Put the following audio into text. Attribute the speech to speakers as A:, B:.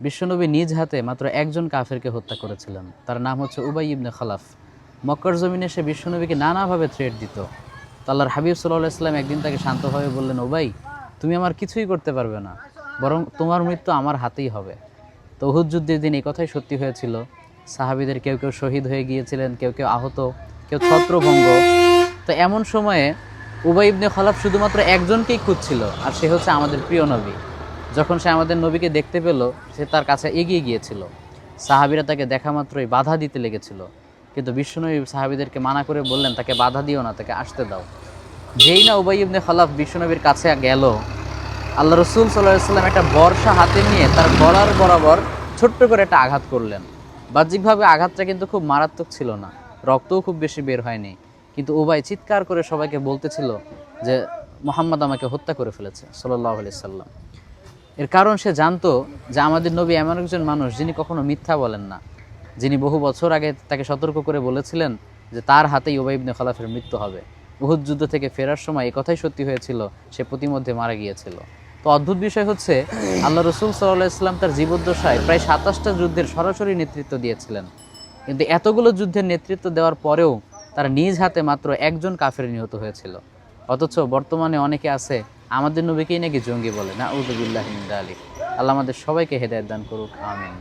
A: বিশ্বনবী নিজ হাতে মাত্র একজন কাফেরকে হত্যা করেছিলেন, তার নাম হচ্ছে উবাই ইবনে খালাফ। মক্কার জমিনে সে বিশ্বনবীকে নানাভাবে থ্রেট দিত। তো আল্লাহর হাবিব সাল্লাল্লাহু আলাইহি সাল্লাম একদিন তাকে শান্তভাবে বললেন, উবাই, তুমি আমার কিছুই করতে পারবে না, বরং তোমার মৃত্যু আমার হাতেই হবে। তো উহুদ যুদ্ধের দিন এই কথাই সত্যি হয়েছিল। সাহাবীদের কেউ কেউ শহীদ হয়ে গিয়েছিলেন, কেউ কেউ আহত, কেউ ছত্রভঙ্গ। তো এমন সময়ে উবাই ইবনে খালাফ শুধুমাত্র একজনকেই খুঁজছিল, আর সে হচ্ছে আমাদের প্রিয় নবী। যখন সে আমাদের নবীকে দেখতে পেল, সে তার কাছে এগিয়ে গিয়েছিল। সাহাবীরা তাকে দেখা মাত্রই বাধা দিতে লেগেছিল, কিন্তু বিশ্বনবী সাহাবীদেরকে মানা করে বললেন, তাকে বাধা দিও না, তাকে আসতে দাও। যেই না উবাই ইবনে খালাফ বিশ্বনবীর কাছে গেল, আল্লাহ রসুল সাল্লাল্লাহু আলাইহি ওয়াসাল্লাম একটা বর্শা হাতে নিয়ে তার গলার বরাবর ছোট্ট করে একটা আঘাত করলেন। বাহ্যিকভাবে আঘাতটা কিন্তু খুব মারাত্মক ছিল না, রক্তও খুব বেশি বের হয়নি, কিন্তু উবাই চিৎকার করে সবাইকে বলতেছিল যে মুহাম্মদ আমাকে হত্যা করে ফেলেছে সাল্লাল্লাহু আলাইহি সাল্লাম। এর কারণ সে জানতো যে আমাদের নবী এমন একজন মানুষ যিনি কখনো মিথ্যা বলেন না, যিনি বহু বছর আগে তাকে সতর্ক করে বলেছিলেন যে তার হাতেই উবাই ইবনে খালাফের মৃত্যু হবে। উহুদ যুদ্ধ থেকে ফেরার সময় এই কথাই সত্যি হয়েছিল, সে প্রতিমধ্যে মারা গিয়েছিল। তো অদ্ভুত বিষয় হচ্ছে, আল্লাহ রসুল সাল্লাল্লাহু আলাইহি সাল্লাম তার জীবদ্দশায় প্রায় 27টা যুদ্ধের সরাসরি নেতৃত্ব দিয়েছিলেন, কিন্তু এতগুলো যুদ্ধের নেতৃত্ব দেওয়ার পরেও তার নিজ হাতে মাত্র একজন কাফের নিহত হয়েছিল। অথচ বর্তমানে অনেকে আছে আমাদের নবীকেই নাকি জঙ্গি বলে। নাউযুবিল্লাহি মিন যালিক। আল্লাহ আমাদের সবাইকে হেদায়েত দান করুক, আমিন।